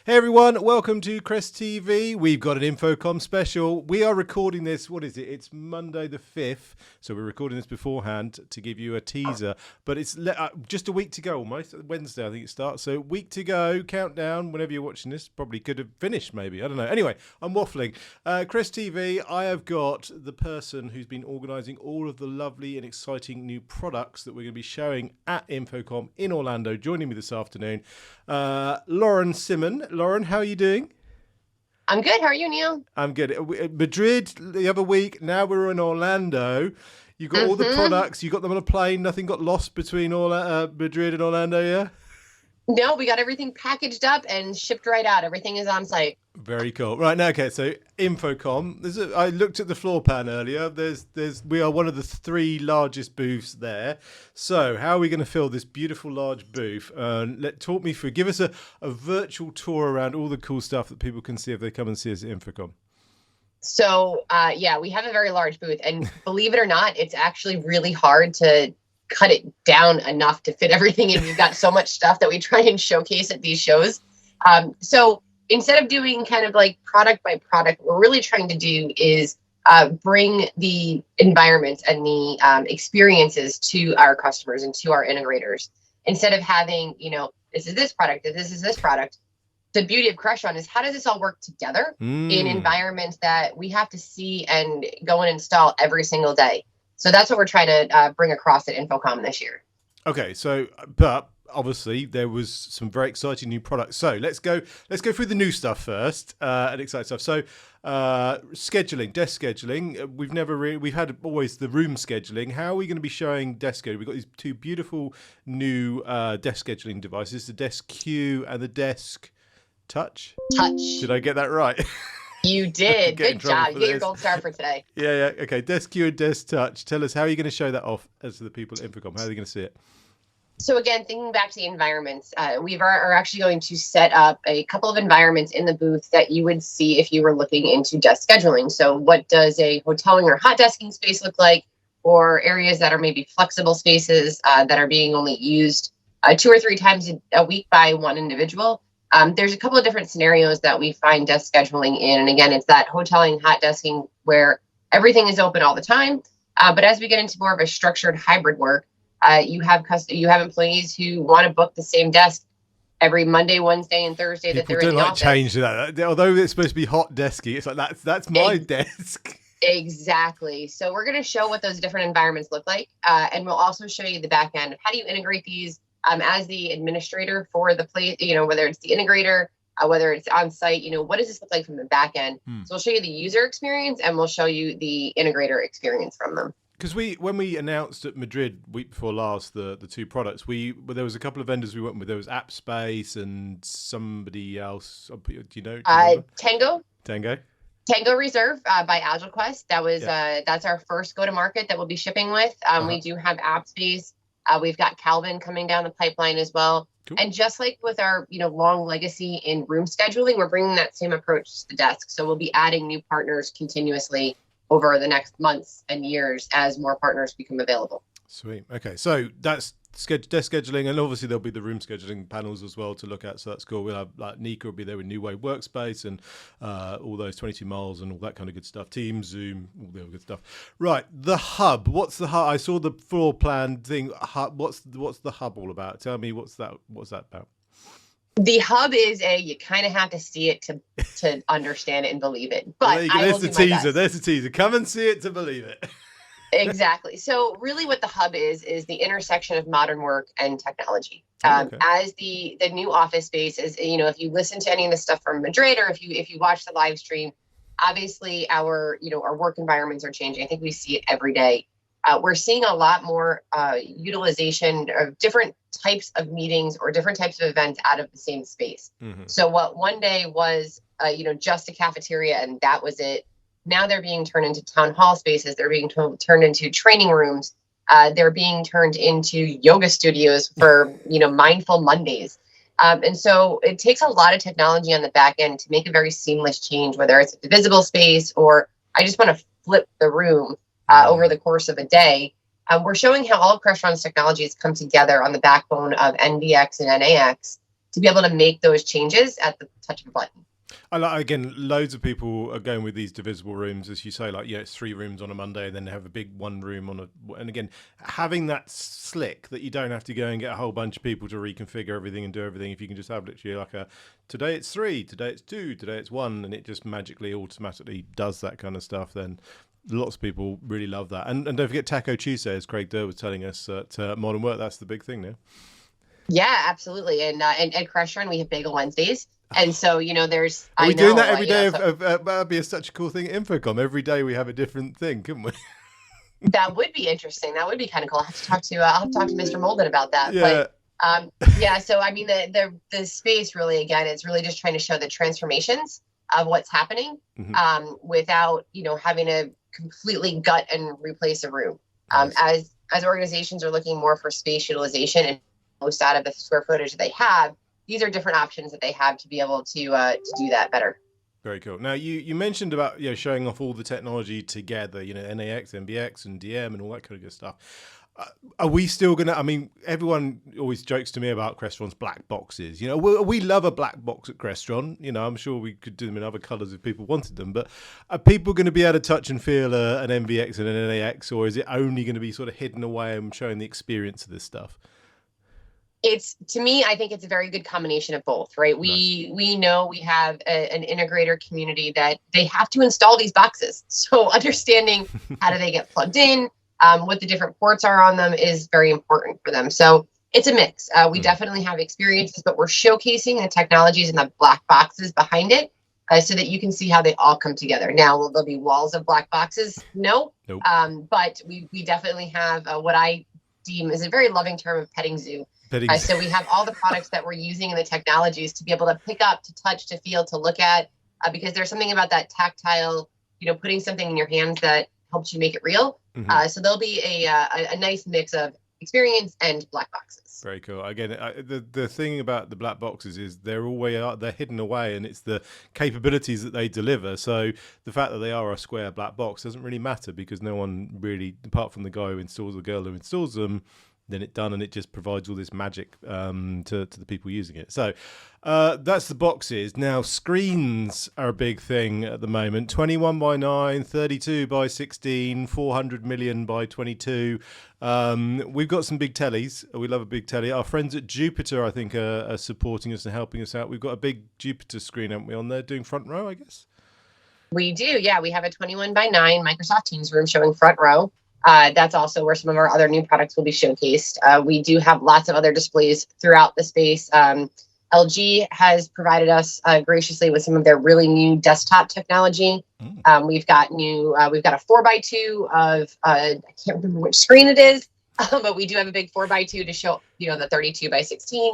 Hey everyone, welcome to CresTV. We've got an InfoComm special. We are recording this, what is it? It's Monday the 5th, so we're recording this beforehand to give you a teaser. But it's just a week to go almost. Wednesday I think it starts, so week to go, countdown, whenever you're watching this. Probably could have finished maybe, I don't know. Anyway, I'm waffling. CresTV, I have got the person who's been organising all of the lovely and exciting new products that we're going to be showing at InfoComm in Orlando. Joining me this afternoon, Lauren Simmen. Lauren, how are you doing? I'm good. How are you, Neil? I'm good. Madrid the other week. Now we're in Orlando. You got all the products. You got them on a plane. Nothing got lost between Madrid and Orlando, yeah? No, we got everything packaged up and shipped right out. Everything is on site. Very cool. Right now, okay. So InfoComm. I looked at the floor plan earlier. We are one of the three largest booths there. So how are we going to fill this beautiful large booth? Talk me through. Give us a virtual tour around all the cool stuff that people can see if they come and see us at InfoComm. So we have a very large booth, and believe it or not, it's actually really hard to cut it down enough to fit everything in. We've got so much stuff that we try and showcase at these shows. So instead of doing kind of like product by product, what we're really trying to do is bring the environments and the experiences to our customers and to our integrators. Instead of having, this is this product, this is this product. The beauty of Crestron is how does this all work together in environments that we have to see and go and install every single day. So that's what we're trying to bring across at InfoComm this year. Okay, so but obviously there was some very exciting new products. So let's go through the new stuff first and exciting stuff. So scheduling, desk scheduling. We've had always the room scheduling. How are we going to be showing desk scheduling? We've got these two beautiful new desk scheduling devices: the Desk Q and the Desk Touch. Did I get that right? You did. Good job. You get your gold star for today. Yeah. Okay. Desk Q and Desk Touch. Tell us, how are you going to show that off as to the people at InfoComm? How are they going to see it? So again, thinking back to the environments, we are actually going to set up a couple of environments in the booth that you would see if you were looking into desk scheduling. So what does a hoteling or hot desking space look like, or areas that are maybe flexible spaces that are being only used 2 or 3 times a week by one individual? There's a couple of different scenarios that we find desk scheduling in. And again, it's that hoteling, hot desking where everything is open all the time. But as we get into more of a structured hybrid work, you have employees who want to book the same desk every Monday, Wednesday, and Thursday that they're in the office. Change that. Although it's supposed to be hot desky, it's like that's my desk. Exactly. So we're going to show what those different environments look like. And we'll also show you the back end of how do you integrate these as the administrator for the place, whether it's the integrator, whether it's on site, what does this look like from the back end? So we'll show you the user experience and we'll show you the integrator experience from them. Because when we announced at Madrid week before last the two products, there was a couple of vendors we went with. There was AppSpace and somebody else. Do you know? Tango Reserve by AgileQuest. That was that's our first go to market that we'll be shipping with. We do have AppSpace. We've got Calvin coming down the pipeline as well. Cool. And just like with our, long legacy in room scheduling, we're bringing that same approach to the desk. So we'll be adding new partners continuously over the next months and years as more partners become available. Sweet. Okay. So that's desk scheduling, and obviously there'll be the room scheduling panels as well to look at. So that's cool. We'll have Nika will be there with New Way Workspace and all those 22 miles and all that kind of good stuff. Teams, Zoom, all the other good stuff. Right. The hub. What's the hub? I saw the floor plan thing. Hub. What's the hub all about? Tell me what's that about? The hub is you kind of have to see it to understand it and believe it. But there's the teaser. There's the teaser. Come and see it to believe it. Exactly. So really what the hub is the intersection of modern work and technology. As the new office space is, if you listen to any of the stuff from Madrid or if you watch the live stream, obviously our work environments are changing. I think we see it every day. We're seeing a lot more utilization of different types of meetings or different types of events out of the same space. Mm-hmm. So what one day was, just a cafeteria and that was it. Now they're being turned into town hall spaces. They're being turned into training rooms. They're being turned into yoga studios for, mindful Mondays. And so it takes a lot of technology on the back end to make a very seamless change, whether it's a visible space or I just want to flip the room over the course of a day. We're showing how all of Crestron's technologies come together on the backbone of NVX and NAX to be able to make those changes at the touch of a button. Again, loads of people are going with these divisible rooms, as you say, like, it's 3 rooms on a Monday and then they have a big 1 room on and again, having that slick that you don't have to go and get a whole bunch of people to reconfigure everything and do everything. If you can just have literally like today it's 3, today it's 2, today it's 1, and it just magically automatically does that kind of stuff, then lots of people really love that. And don't forget Taco Tuesday, as Craig Durr was telling us at Modern Work. That's the big thing now. Yeah, absolutely. And at Crestron, we have Bagel Wednesdays. And so, there's... Are we doing that every day? That'd be such a cool thing at InfoComm. Every day we have a different thing, couldn't we? That would be interesting. That would be kind of cool. I'll have to talk to Mr. Molden about that. Yeah. But so I mean, the space really, again, it's really just trying to show the transformations of what's happening without, having to completely gut and replace a room. Nice. As organizations are looking more for space utilization and most out of the square footage they have, these are different options that they have to be able to do that better. Very cool. Now, you mentioned about showing off all the technology together, NAX, MBX, and DM, and all that kind of good stuff. Are we still going to, I mean, everyone always jokes to me about Crestron's black boxes. We love a black box at Crestron. I'm sure we could do them in other colours if people wanted them. But are people going to be able to touch and feel an MBX and an NAX, or is it only going to be sort of hidden away and showing the experience of this stuff? To me, I think it's a very good combination of both, right? Nice. We know we have an integrator community that they have to install these boxes. So understanding how do they get plugged in, what the different ports are on them is very important for them. So it's a mix. We definitely have experiences, but we're showcasing the technologies and the black boxes behind it so that you can see how they all come together. Now, will there be walls of black boxes? No. Nope. But we definitely have what I deem is a very loving term of petting zoo. So we have all the products that we're using and the technologies to be able to pick up, to touch, to feel, to look at, because there's something about that tactile, putting something in your hands that helps you make it real. So there'll be a nice mix of experience and black boxes. Very cool. Again, the thing about the black boxes is they're hidden away, and it's the capabilities that they deliver. So the fact that they are a square black box doesn't really matter, because no one really, apart from the guy who installs, the girl who installs them, then it's done, and it just provides all this magic to the people using it. So that's the boxes. Now, screens are a big thing at the moment. 21 by 9, 32 by 16, 400 million by 22. We've got some big tellies. We love a big telly. Our friends at Jupiter, I think, are supporting us and helping us out. We've got a big Jupiter screen, haven't we, on there, doing front row, I guess? We do, yeah. We have a 21 by 9 Microsoft Teams room showing front row. That's also where some of our other new products will be showcased. We do have lots of other displays throughout the space. LG has provided us graciously with some of their really new desktop technology. We've got a 4x2 of I can't remember which screen it is, but we do have a big 4x2 to show the 32 by 16.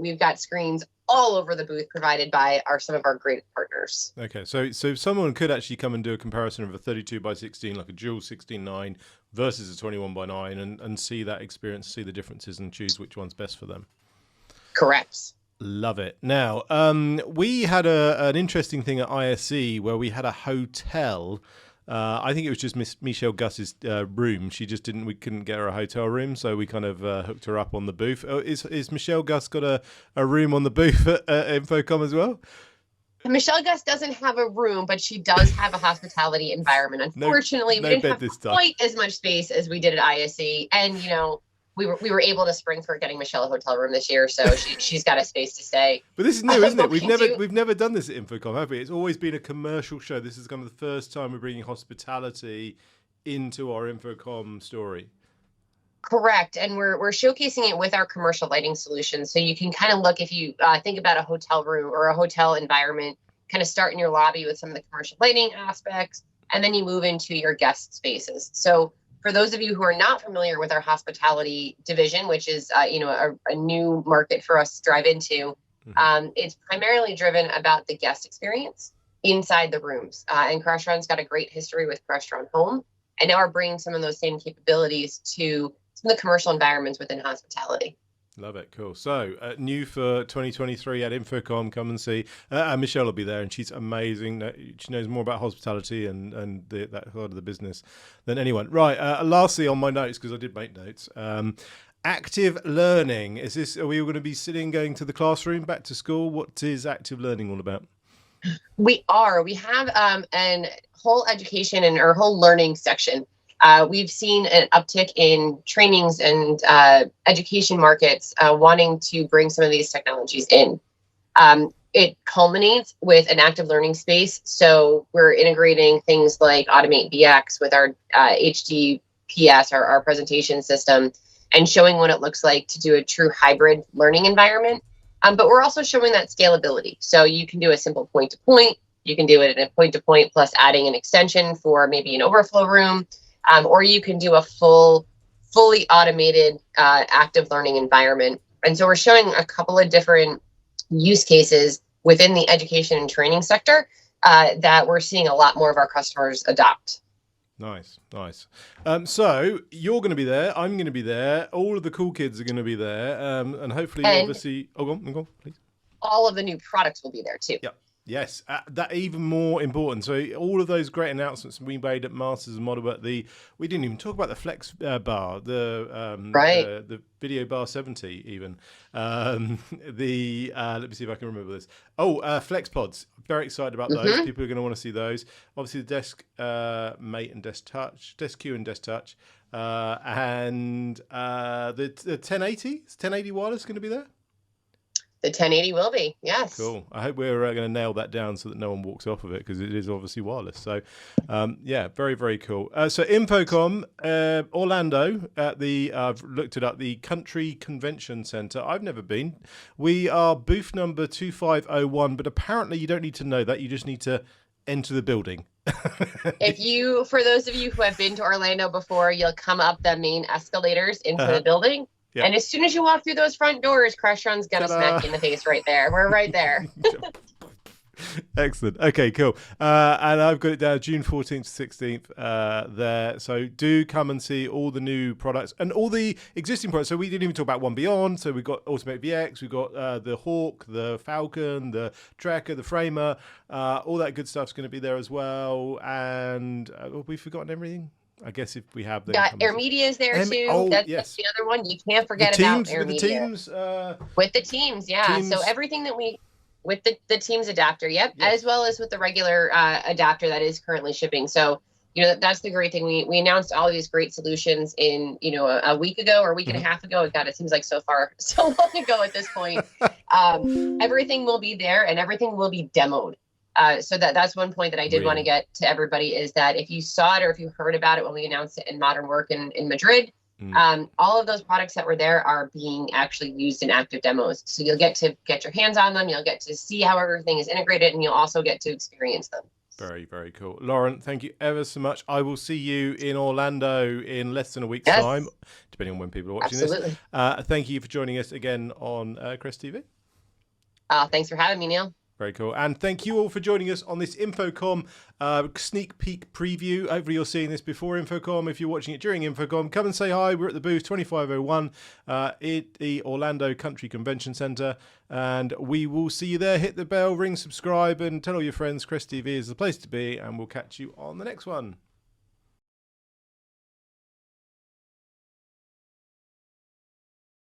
We've got screens all over the booth provided by some of our great partners. Okay, so someone could actually come and do a comparison of a 32 by 16, like a dual 16:9 versus a 21 by 9, and see that experience, see the differences, and choose which one's best for them. Correct. Love it. Now, we had an interesting thing at ISE where we had a hotel. I think it was just Michelle Gus's room. We couldn't get her a hotel room, so we kind of hooked her up on the booth. Oh, is Michelle Gus got a room on the booth at InfoComm as well? Michelle Gus doesn't have a room, but she does have a hospitality environment. Unfortunately, we didn't have quite as much space as we did at ISE, and we were able to spring for getting Michelle a hotel room this year, so she's got a space to stay. But this is new, isn't it? We've never done this at InfoComm, have we? It's always been a commercial show. This is kind of the first time we're bringing hospitality into our InfoComm story. Correct, and we're showcasing it with our commercial lighting solutions. So you can kind of look, if you think about a hotel room or a hotel environment, kind of start in your lobby with some of the commercial lighting aspects, and then you move into your guest spaces. So for those of you who are not familiar with our hospitality division, which is a new market for us to drive into, it's primarily driven about the guest experience inside the rooms. And Crestron's got a great history with Crestron Home, and now we're bringing some of those same capabilities to some of the commercial environments within hospitality. Love it. Cool. So, new for 2023 at InfoComm. Come and see. And Michelle will be there, and she's amazing. She knows more about hospitality and that part of the business than anyone. Right. Lastly, on my notes, because I did make notes. Active learning. Are we going to be going to the classroom, back to school? What is active learning all about? We are. We have an whole education and our whole learning section. We've seen an uptick in trainings and education markets wanting to bring some of these technologies in. It culminates with an active learning space. So we're integrating things like Automate BX with our HDPS, our presentation system, and showing what it looks like to do a true hybrid learning environment. But we're also showing that scalability. So you can do a simple point-to-point. You can do it in a point-to-point plus adding an extension for maybe an overflow room. Or you can do a fully automated active learning environment. And so we're showing a couple of different use cases within the education and training sector that we're seeing a lot more of our customers adopt. Nice. So you're going to be there. I'm going to be there. All of the cool kids are going to be there. And hopefully, obviously... Oh, go on, please. All of the new products will be there too. Yep. Yes, that even more important. So all of those great announcements we made at Masters and Model, but we didn't even talk about the Flex bar, the Video Bar 70 even. Let me see if I can remember this. Flex Pods. Very excited about those. People are going to want to see those. Obviously the Desk Mate and Desk Touch, Desk Q and Desk Touch, and the 1080. Is 1080 wireless going to be there? The 1080 will be, yes. Cool. I hope we're going to nail that down so that no one walks off of it, because it is obviously wireless. So, very, very cool. So InfoComm, Orlando at I've looked it up, the Country Convention Center. I've never been. We are booth number 2501, but apparently you don't need to know that. You just need to enter the building. For those of you who have been to Orlando before, you'll come up the main escalators into the building. Yep. And as soon as you walk through those front doors, Crestron's going to smack you in the face right there. We're right there. Excellent. Okay, cool. And I've got it down June 14th to 16th there. So do come and see all the new products and all the existing products. So we didn't even talk about One Beyond. So we've got Automate VX, we've got the Hawk, the Falcon, the Tracker, the Framer. All that good stuff's going to be there as well. And have we forgotten everything? I guess if we have them. Air Media is there too. That's the other one. You can't forget about Air Media. With the Teams, yeah. So everything that with the Teams adapter, yep. As well as with the regular adapter that is currently shipping. So, that's the great thing. We announced all of these great solutions in, a week ago or a week and a half ago. God, it seems like so long ago at this point. Everything will be there and everything will be demoed. So that's one point that I did want to get to everybody is that if you saw it or if you heard about it when we announced it in Modern Work in Madrid, all of those products that were there are being actually used in active demos. So you'll get to get your hands on them. You'll get to see how everything is integrated, and you'll also get to experience them. Very, very cool. Lauren, thank you ever so much. I will see you in Orlando in less than a week's time, depending on when people are watching this. Thank you for joining us again on CresTV. Thanks for having me, Neil. Very cool. And thank you all for joining us on this InfoComm sneak peek preview. Hopefully you're seeing this before InfoComm. If you're watching it during InfoComm, come and say hi. We're at the booth 2501 at the Orlando Country Convention Center. And we will see you there. Hit the bell, ring, subscribe, and tell all your friends CresTV is the place to be. And we'll catch you on the next one.